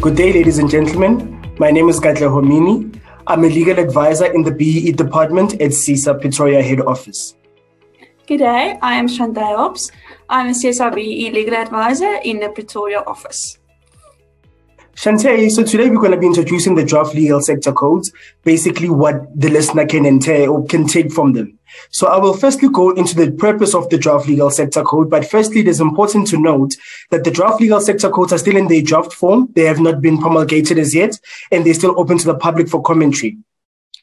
Good day, ladies and gentlemen. My name is Katleho Mini. I'm a legal advisor in the BEE department at CISA Pretoria head office. Good day, I am Shantay Hobbs. I'm a CISA BEE legal advisor in the Pretoria office. Shantay, so today we're going to be introducing the draft legal sector codes, basically what the listener can entail or can take from them. So I will firstly go into the purpose of the draft legal sector code, but firstly it is important to note that the draft legal sector codes are still in their draft form. They have not been promulgated as yet, and they're still open to the public for commentary.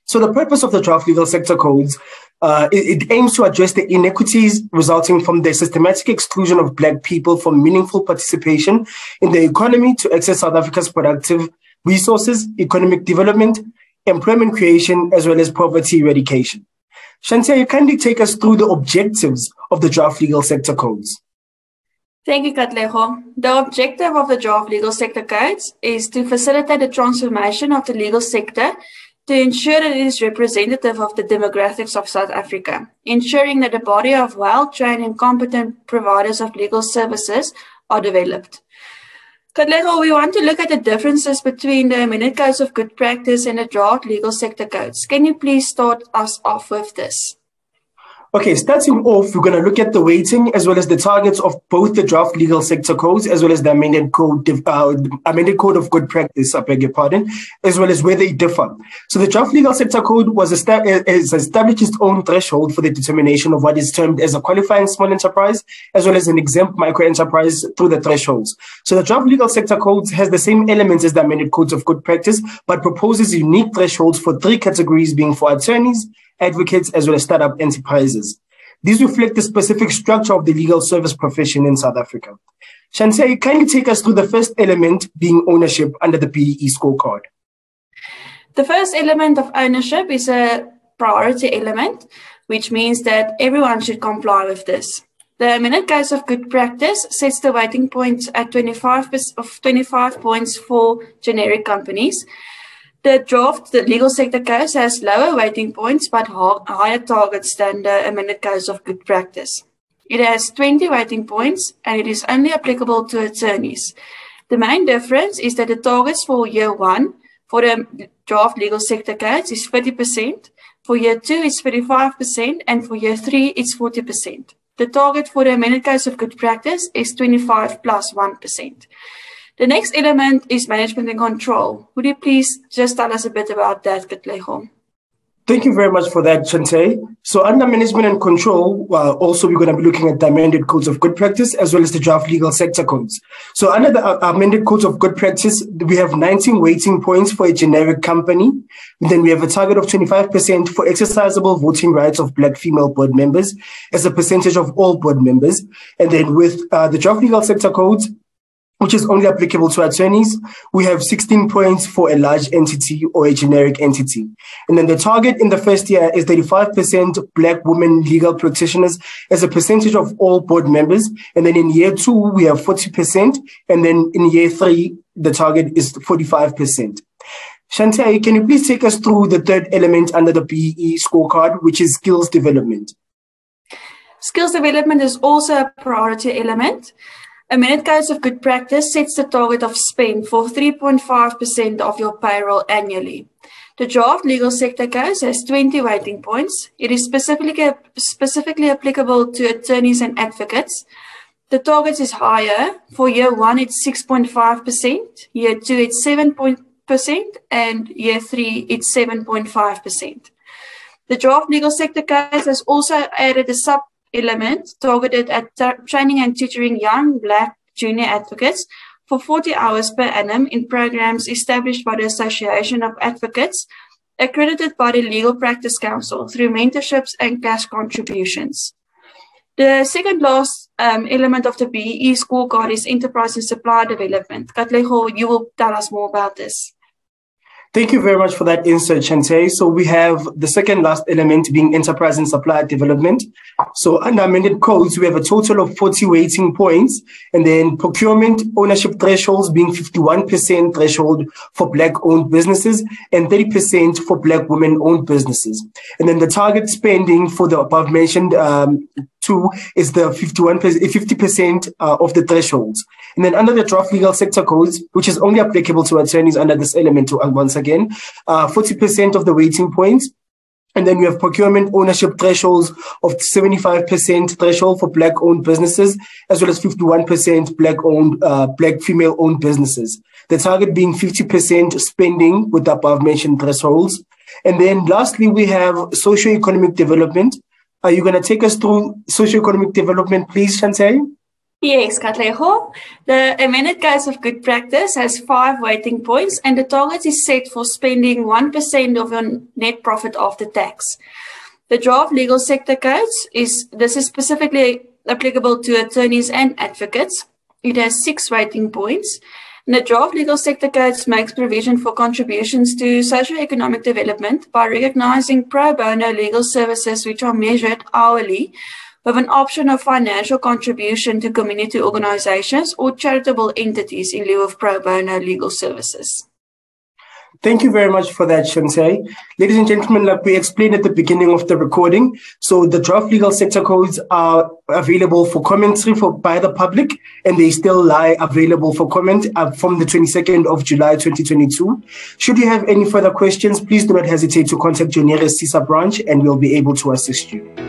So the purpose of the draft legal sector codes, it aims to address the inequities resulting from the systematic exclusion of Black people from meaningful participation in the economy to access South Africa's productive resources, economic development, employment creation, as well as poverty eradication. Shantay, kindly take us through the objectives of the draft legal sector codes. Thank you, Katleho. The objective of the draft legal sector codes is to facilitate the transformation of the legal sector to ensure that it is representative of the demographics of South Africa, ensuring that a body of well-trained and competent providers of legal services are developed. Katleho, we want to look at the differences between the amended codes of good practice and the draft legal sector codes. Can you please start us off with this? Okay, starting off, we're going to look at the weighting as well as the targets of both the draft legal sector codes as well as the amended code of good practice, I beg your pardon, as well as where they differ. So the draft legal sector code was established its own threshold for the determination of what is termed as a qualifying small enterprise as well as an exempt micro enterprise through the thresholds. So the draft legal sector codes has the same elements as the amended codes of good practice, but proposes unique thresholds for three categories, being for attorneys, advocates, as well as startup enterprises. These reflect the specific structure of the legal service profession in South Africa. Shantay, kindly take us through the first element, being ownership under the BEE scorecard. The first element of ownership is a priority element, which means that everyone should comply with this. The amended code of good practice sets the weighting points at 25 points for generic companies. The legal sector code has lower weighting points but higher targets than the amended code of good practice. It has 20 weighting points and it is only applicable to attorneys. The main difference is that the targets for year 1 for the draft legal sector codes is 30%, for year 2 is 35%, and for year 3 it's 40%. The target for the amended code of good practice is 25 plus 1%. The next element is management and control. Would you please just tell us a bit about that, Katleho? Thank you very much for that, Shantay. So under management and control, also we're going to be looking at the amended codes of good practice as well as the draft legal sector codes. So under the amended codes of good practice, we have 19 weighting points for a generic company. Then we have a target of 25% for exercisable voting rights of Black female board members as a percentage of all board members. And then with the draft legal sector codes, which is only applicable to attorneys, we have 16 points for a large entity or a generic entity. And then the target in the first year is 35% Black women legal practitioners as a percentage of all board members. And then in year 2, we have 40%. And then in year 3, the target is 45%. Shantay, can you please take us through the third element under the BEE scorecard, which is skills development? Skills development is also a priority element. Amended codes of good practice sets the target of spend for 3.5% of your payroll annually. The draft legal sector code has 20 weighting points. It is specifically applicable to attorneys and advocates. The target is higher. For year 1, it's 6.5%. Year 2, it's 7%. And year 3, it's 7.5%. The draft legal sector code has also added a sub-element targeted at training and tutoring young Black junior advocates for 40 hours per annum in programs established by the Association of Advocates, accredited by the Legal Practice Council through mentorships and cash contributions. The second last element of the BEE scorecard is enterprise and supply development. Katleho, you will tell us more about this. Thank you very much for that insight, Chante. So we have the second last element being enterprise and supplier development. So under amended codes, we have a total of 40 weighting points, and then procurement ownership thresholds being 51% threshold for Black-owned businesses and 30% for Black women-owned businesses. And then the target spending for the above-mentioned two is the 50% of the thresholds. And then under the draft legal sector codes, which is only applicable to attorneys under this element, once again, 40% of the weighting points. And then we have procurement ownership thresholds of 75% threshold for Black-owned businesses, as well as 51% Black female-owned businesses. The target being 50% spending with the above-mentioned thresholds. And then lastly, we have socioeconomic development. Are you going to take us through socioeconomic development, please, Chante? Yes, Katlego. The amended Codes of Good Practice has 5 weighting points, and the target is set for spending 1% of your net profit after tax. The draft legal sector codes is specifically applicable to attorneys and advocates. It has 6 weighting points. And the draft legal sector codes makes provision for contributions to socioeconomic development by recognizing pro bono legal services which are measured hourly, with an option of financial contribution to community organizations or charitable entities in lieu of pro bono legal services. Thank you very much for that, Chante. Ladies and gentlemen, like we explained at the beginning of the recording, so the draft legal sector codes are available for commentary by the public, and they still lie available for comment from the 22nd of July 2022. Should you have any further questions, please do not hesitate to contact your nearest CISA branch, and we'll be able to assist you.